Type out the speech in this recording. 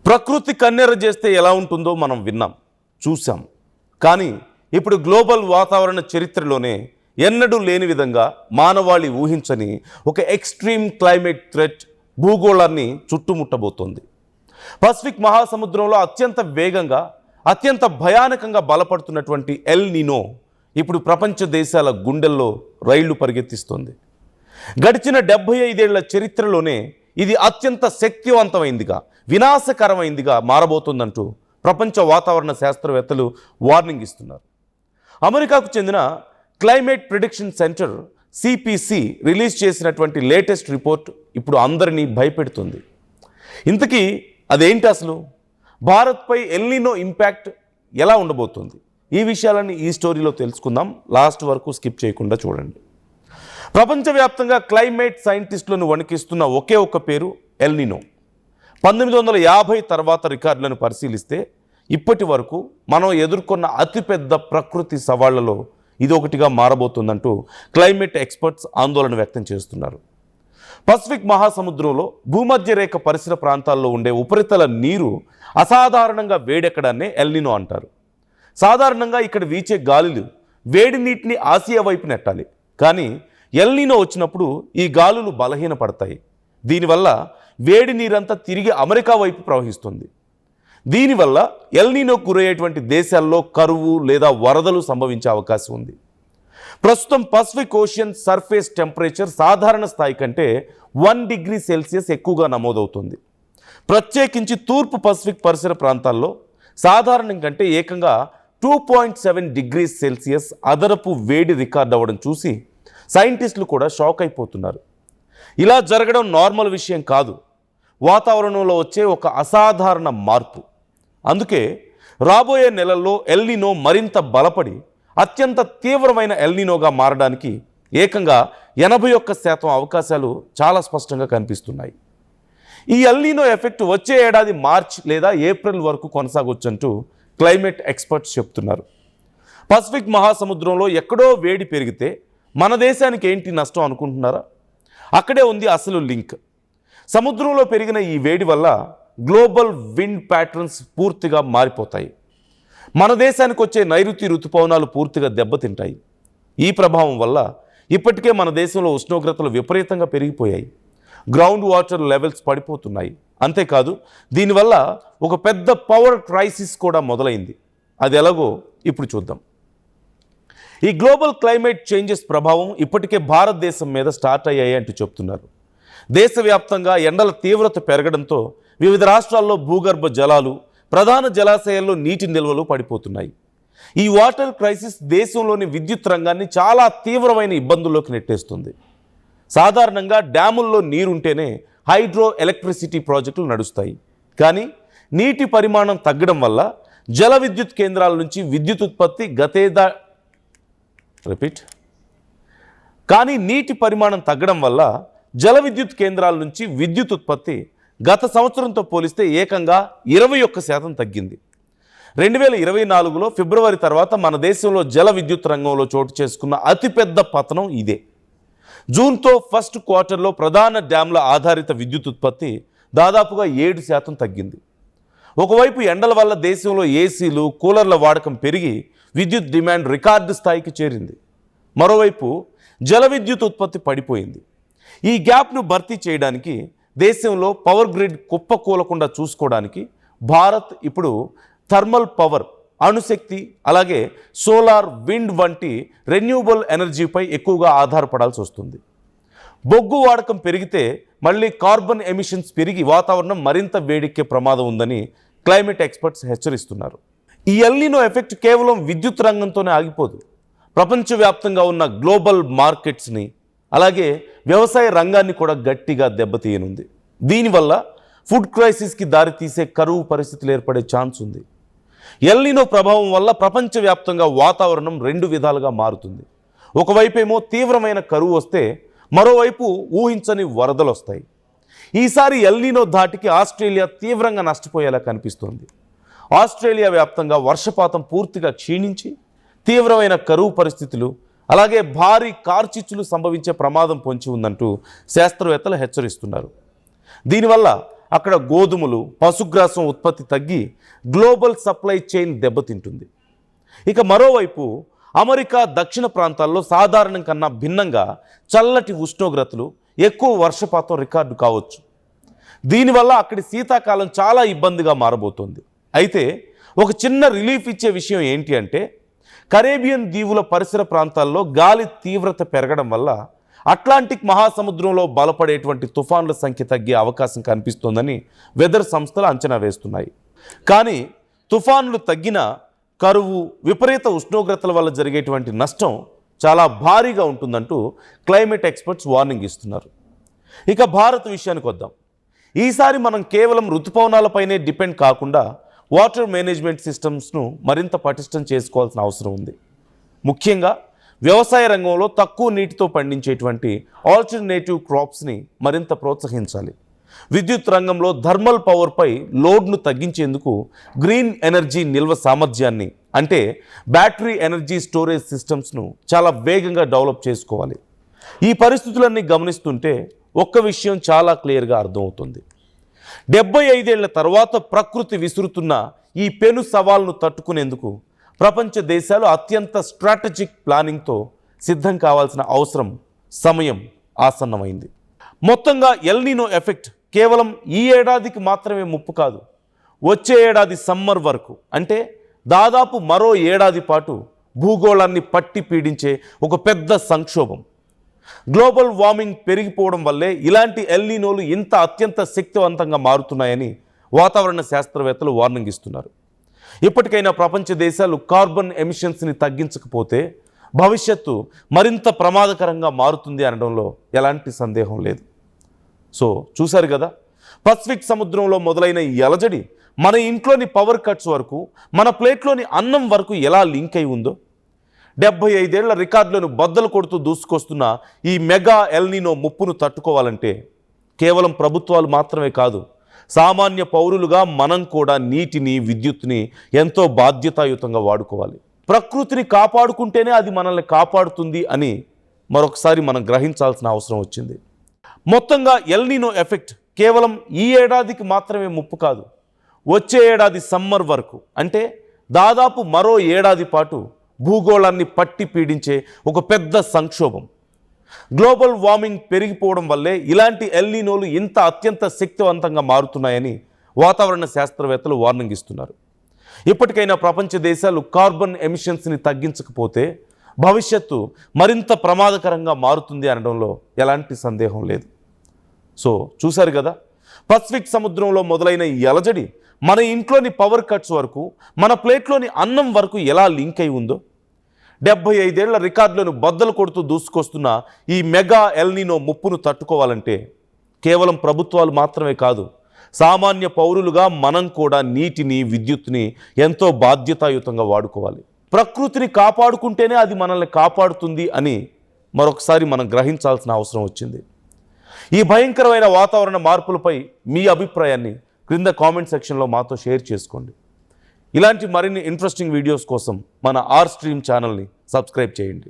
ప్రకృతి కన్నెర చేస్తే ఎలా ఉంటుందో మనం విన్నాం, చూసాం. కానీ ఇప్పుడు గ్లోబల్ వాతావరణ చరిత్రలోనే ఎన్నడూ లేని విధంగా మానవాళి ఊహించని ఒక ఎక్స్ట్రీమ్ క్లైమేట్ థ్రెట్ భూగోళాన్ని చుట్టుముట్టబోతోంది. పసిఫిక్ మహాసముద్రంలో అత్యంత వేగంగా, అత్యంత భయానకంగా బలపడుతున్నటువంటి ఎల్ నినో ఇప్పుడు ప్రపంచ దేశాల గుండెల్లో రైళ్లు పరిగెత్తిస్తోంది. గడిచిన 75 ఏళ్ల చరిత్రలోనే ఇది అత్యంత శక్తివంతమైందిగా, వినాశకరమైందిగా మారబోతుందంటూ ప్రపంచ వాతావరణ శాస్త్రవేత్తలు వార్నింగ్ ఇస్తున్నారు. అమెరికాకు చెందిన climate prediction centre CPC release చేసినటువంటి లేటెస్ట్ రిపోర్ట్ ఇప్పుడు అందరినీ భయపెడుతుంది. ఇంతకీ అదేంటి అసలు? భారత్పై ఎల్ నినో ఇంపాక్ట్ ఎలా ఉండబోతుంది? ఈ విషయాలన్నీ ఈ స్టోరీలో తెలుసుకుందాం. లాస్ట్ వరకు స్కిప్ చేయకుండా చూడండి. ప్రపంచవ్యాప్తంగా క్లైమేట్ సైంటిస్టులను వణికిస్తున్న ఒకే ఒక్క పేరు ఎల్ నినో. 1950 తర్వాత రికార్డులను పరిశీలిస్తే ఇప్పటి వరకు మనం ఎదుర్కొన్న అతిపెద్ద ప్రకృతి సవాళ్లలో ఇది ఒకటిగా మారబోతుందంటూ క్లైమేట్ ఎక్స్పర్ట్స్ ఆందోళన వ్యక్తం చేస్తున్నారు. పసిఫిక్ మహాసముద్రంలో భూమధ్య రేఖ పరిసర ప్రాంతాల్లో ఉండే ఉపరితల నీరు అసాధారణంగా వేడెక్కడాన్నే ఎల్ నినో అంటారు. సాధారణంగా ఇక్కడ వీచే గాలులు వేడి నీటిని ఆసియా వైపు నెట్టాలి. కానీ ఎల్ నినో వచ్చినప్పుడు ఈ గాలులు బలహీనపడతాయి. దీనివల్ల వేడి నీరంతా తిరిగి అమెరికా వైపు ప్రవహిస్తుంది. దీనివల్ల ఎల్ నినోకు గురయ్యేటువంటి దేశాల్లో కరువు లేదా వరదలు సంభవించే అవకాశం ఉంది. ప్రస్తుతం పసిఫిక్ ఓషన్ సర్ఫేస్ టెంపరేచర్ సాధారణ స్థాయి కంటే 1 డిగ్రీ సెల్సియస్ ఎక్కువగా నమోదవుతుంది. ప్రత్యేకించి తూర్పు పసిఫిక్ పరిసర ప్రాంతాల్లో సాధారణం కంటే ఏకంగా 2.7 డిగ్రీ సెల్సియస్ అదనపు వేడి రికార్డ్ అవ్వడం చూసి సైంటిస్టులు కూడా షాక్ అయిపోతున్నారు. ఇలా జరగడం నార్మల్ విషయం కాదు, వాతావరణంలో వచ్చే ఒక అసాధారణ మార్పు. అందుకే రాబోయే నెలల్లో ఎల్ నినో మరింత బలపడి అత్యంత తీవ్రమైన ఎల్ నినోగా మారడానికి ఏకంగా 81% అవకాశాలు చాలా స్పష్టంగా కనిపిస్తున్నాయి. ఈ ఎల్ నినో ఎఫెక్ట్ వచ్చే ఏడాది మార్చ్ లేదా ఏప్రిల్ వరకు కొనసాగొచ్చంటూ క్లైమేట్ ఎక్స్పర్ట్స్ చెప్తున్నారు. పసిఫిక్ మహాసముద్రంలో ఎక్కడో వేడి పెరిగితే మన దేశానికి ఏంటి నష్టం అనుకుంటున్నారా? అక్కడే ఉంది అసలు లింక్. సముద్రంలో పెరిగిన ఈ వేడి వల్ల గ్లోబల్ విండ్ ప్యాటర్న్స్ పూర్తిగా మారిపోతాయి. మన దేశానికి వచ్చే నైరుతి ఋతుపవనాలు పూర్తిగా దెబ్బతింటాయి. ఈ ప్రభావం వల్ల ఇప్పటికే మన దేశంలో ఉష్ణోగ్రతలు విపరీతంగా పెరిగిపోయాయి. గ్రౌండ్ వాటర్ లెవెల్స్ పడిపోతున్నాయి. అంతేకాదు దీనివల్ల ఒక పెద్ద పవర్ క్రైసిస్ కూడా మొదలైంది. అది ఎలాగో ఇప్పుడు చూద్దాం. ఈ గ్లోబల్ క్లైమేట్ చేంజెస్ ప్రభావం ఇప్పటికే భారతదేశం మీద స్టార్ట్ అయ్యాయి అంటూ చెప్తున్నారు. దేశవ్యాప్తంగా ఎండల తీవ్రత పెరగడంతో వివిధ రాష్ట్రాల్లో భూగర్భ జలాలు, ప్రధాన జలాశయాల్లో నీటి నిల్వలు పడిపోతున్నాయి. ఈ వాటర్ క్రైసిస్ దేశంలోని విద్యుత్ రంగాన్ని చాలా తీవ్రమైన ఇబ్బందుల్లోకి నెట్టేస్తుంది. సాధారణంగా డ్యాముల్లో నీరుంటేనే హైడ్రో ఎలక్ట్రిసిటీ ప్రాజెక్టులు నడుస్తాయి. కానీ నీటి పరిమాణం తగ్గడం వల్ల జల విద్యుత్ కేంద్రాల నుంచి విద్యుత్ ఉత్పత్తి గత సంవత్సరంతో పోలిస్తే ఏకంగా 21% తగ్గింది. 2024లో ఫిబ్రవరి తర్వాత మన దేశంలో జల విద్యుత్ రంగంలో చోటు చేసుకున్న అతిపెద్ద పతనం ఇదే. జూన్తో ఫస్ట్ క్వార్టర్లో ప్రధాన డ్యామ్ల ఆధారిత విద్యుత్ ఉత్పత్తి దాదాపుగా 7% తగ్గింది. ఒకవైపు ఎండల వల్ల దేశంలో ఏసీలు, కూలర్ల వాడకం పెరిగి విద్యుత్ డిమాండ్ రికార్డు స్థాయికి చేరింది. మరోవైపు జల విద్యుత్ ఉత్పత్తి పడిపోయింది. ఈ గ్యాప్ను భర్తీ చేయడానికి దేశంలో పవర్ గ్రిడ్ కుప్పకూలకుండా చూసుకోవడానికి భారత్ ఇప్పుడు థర్మల్ పవర్, అణుశక్తి, అలాగే సోలార్, విండ్ వంటి రెన్యూబుల్ ఎనర్జీపై ఎక్కువగా ఆధారపడాల్సి వస్తుంది. బొగ్గు వాడకం పెరిగితే మళ్ళీ కార్బన్ ఎమిషన్స్ పెరిగి వాతావరణం మరింత వేడెక్కే ప్రమాదం ఉందని క్లైమేట్ ఎక్స్పర్ట్స్ హెచ్చరిస్తున్నారు. ఈ ఎల్ నినో ఎఫెక్ట్ కేవలం విద్యుత్ రంగంతోనే ఆగిపోదు. ప్రపంచవ్యాప్తంగా ఉన్న గ్లోబల్ మార్కెట్స్ని, అలాగే వ్యవసాయ రంగాన్ని కూడా గట్టిగా దెబ్బతీయనుంది. దీనివల్ల ఫుడ్ క్రైసిస్కి దారితీసే కరువు పరిస్థితులు ఏర్పడే ఛాన్స్ ఉంది. ఎల్ నినో ప్రభావం వల్ల ప్రపంచవ్యాప్తంగా వాతావరణం 2 విధాలుగా మారుతుంది. ఒకవైపేమో తీవ్రమైన కరువు వస్తే మరోవైపు ఊహించని వరదలు వస్తాయి. ఈసారి ఎల్ నినో ధాటికి ఆస్ట్రేలియా తీవ్రంగా నష్టపోయేలా కనిపిస్తోంది. ఆస్ట్రేలియా వ్యాప్తంగా వర్షపాతం పూర్తిగా క్షీణించి తీవ్రమైన కరువు పరిస్థితులు, అలాగే భారీ కార్చిచ్చులు సంభవించే ప్రమాదం పొంచి ఉందంటూ శాస్త్రవేత్తలు హెచ్చరిస్తున్నారు. దీనివల్ల అక్కడ గోధుమలు, పశుగ్రాసం ఉత్పత్తి తగ్గి గ్లోబల్ సప్లై చైన్ దెబ్బతింటుంది. ఇక మరోవైపు అమెరికా దక్షిణ ప్రాంతాల్లో సాధారణం కన్నా భిన్నంగా చల్లటి ఉష్ణోగ్రతలు, ఎక్కువ వర్షపాతం రికార్డు కావచ్చు. దీనివల్ల అక్కడి శీతాకాలం చాలా ఇబ్బందిగా మారబోతోంది. అయితే ఒక చిన్న రిలీఫ్ ఇచ్చే విషయం ఏంటి అంటే, కరేబియన్ దీవుల పరిసర ప్రాంతాల్లో గాలి తీవ్రత పెరగడం వల్ల అట్లాంటిక్ మహాసముద్రంలో బలపడేటువంటి తుఫాన్ల సంఖ్య తగ్గే అవకాశం కనిపిస్తోందని వెదర్ సంస్థలు అంచనా వేస్తున్నాయి. కానీ తుఫాన్లు తగ్గిన కరువు, విపరీత ఉష్ణోగ్రతల వల్ల జరిగేటువంటి నష్టం చాలా భారీగా ఉంటుందంటూ క్లైమేట్ ఎక్స్పర్ట్స్ వార్నింగ్ ఇస్తున్నారు. ఇక భారత్ విషయానికి వద్దాం. ఈసారి మనం కేవలం ఋతుపవనాలపైనే డిపెండ్ కాకుండా వాటర్ మేనేజ్మెంట్ సిస్టమ్స్ను మరింత పటిష్టం చేసుకోవాల్సిన అవసరం ఉంది. ముఖ్యంగా వ్యవసాయ రంగంలో తక్కువ నీటితో పండించేటువంటి ఆల్టర్నేటివ్ క్రాప్స్ని మరింత ప్రోత్సహించాలి. విద్యుత్ రంగంలో థర్మల్ పవర్పై లోడ్ను తగ్గించేందుకు గ్రీన్ ఎనర్జీ నిల్వ సామర్థ్యాన్ని, అంటే బ్యాటరీ ఎనర్జీ స్టోరేజ్ సిస్టమ్స్ను చాలా వేగంగా డెవలప్ చేసుకోవాలి. ఈ పరిస్థితులన్నీ గమనిస్తుంటే ఒక్క విషయం చాలా క్లియర్గా అర్థమవుతుంది. 75 ఏళ్ల తర్వాత ప్రకృతి విసురుతున్న ఈ పెను సవాల్ను తట్టుకునేందుకు ప్రపంచ దేశాలు అత్యంత స్ట్రాటజిక్ ప్లానింగ్తో సిద్ధం కావాల్సిన అవసరం, సమయం ఆసన్నమైంది. మొత్తంగా ఎల్ నీనో ఎఫెక్ట్ కేవలం ఈ ఏడాదికి మాత్రమే ముప్పు కాదు, వచ్చే ఏడాది సమ్మర్ వరకు, అంటే దాదాపు మరో ఏడాది పాటు భూగోళాన్ని పట్టి పీడించే ఒక పెద్ద సంక్షోభం. గ్లోబల్ వార్మింగ్ పెరిగిపోవడం వల్లే ఇలాంటి ఎల్ నీనోలు ఇంత అత్యంత శక్తివంతంగా మారుతున్నాయని వాతావరణ శాస్త్రవేత్తలు వార్నింగ్ ఇస్తున్నారు. ఇప్పటికైనా ప్రపంచ దేశాలు కార్బన్ ఎమిషన్స్ని తగ్గించకపోతే భవిష్యత్తు మరింత ప్రమాదకరంగా మారుతుంది అనడంలో ఎలాంటి సందేహం లేదు. సో చూశారు కదా, పసిఫిక్ సముద్రంలో మొదలైన ఈ అలజడి మన ఇంట్లోని పవర్ కట్స్ వరకు, మన ప్లేట్లోని అన్నం వరకు ఎలా లింక్ అయి ఉందో. 75 ఏళ్ల రికార్డులను బద్దలు కొడుతూ దూసుకొస్తున్న ఈ మెగా ఎల్ నీనో ముప్పును తట్టుకోవాలంటే కేవలం ప్రభుత్వాలు మాత్రమే కాదు, సామాన్య పౌరులుగా మనం కూడా నీటిని, విద్యుత్తుని ఎంతో బాధ్యతాయుతంగా వాడుకోవాలి. ప్రకృతిని కాపాడుకుంటేనే అది మనల్ని కాపాడుతుంది అని మరొకసారి మనం గ్రహించాల్సిన అవసరం వచ్చింది. మొత్తంగా ఎల్ నీనో ఎఫెక్ట్ కేవలం ఈ ఏడాదికి మాత్రమే ముప్పు కాదు, వచ్చే ఏడాది సమ్మర్ వరకు, అంటే దాదాపు మరో ఏడాది పాటు భూగోళాన్ని పట్టి పీడించే ఒక పెద్ద సంక్షోభం. గ్లోబల్ వార్మింగ్ పెరిగిపోవడం వల్లే ఇలాంటి ఎల్ నీనోలు ఇంత అత్యంత శక్తివంతంగా మారుతున్నాయని వాతావరణ శాస్త్రవేత్తలు వార్నింగ్ ఇస్తున్నారు. ఇప్పటికైనా ప్రపంచ దేశాలు కార్బన్ ఎమిషన్స్ని తగ్గించకపోతే భవిష్యత్తు మరింత ప్రమాదకరంగా మారుతుంది అనడంలో ఎలాంటి సందేహం లేదు. సో చూశారు కదా, పసిఫిక్ సముద్రంలో మొదలైన ఈ అలజడి మన ఇంట్లోని పవర్ కట్స్ వరకు, మన ప్లేట్లోని అన్నం వరకు ఎలా లింక్ అయి ఉందో. 75 ఏళ్ల రికార్డులను బద్దలు కొడుతూ దూసుకొస్తున్న ఈ మెగా ఎల్ నీనో ముప్పును తట్టుకోవాలంటే కేవలం ప్రభుత్వాలు మాత్రమే కాదు, సామాన్య పౌరులుగా మనం కూడా నీటిని, విద్యుత్తుని ఎంతో బాధ్యతాయుతంగా వాడుకోవాలి. ప్రకృతిని కాపాడుకుంటేనే అది మనల్ని కాపాడుతుంది అని మరొకసారి మనం గ్రహించాల్సిన అవసరం వచ్చింది. ఈ భయంకరమైన వాతావరణ మార్పులపై మీ అభిప్రాయాన్ని క్రింద కామెంట్ సెక్షన్లో మాతో షేర్ చేసుకోండి. ఇలాంటి మరిన్ని ఇంట్రెస్టింగ్ వీడియోస్ కోసం మన ఆర్ స్ట్రీమ్ ఛానల్ని సబ్స్క్రైబ్ చేయండి.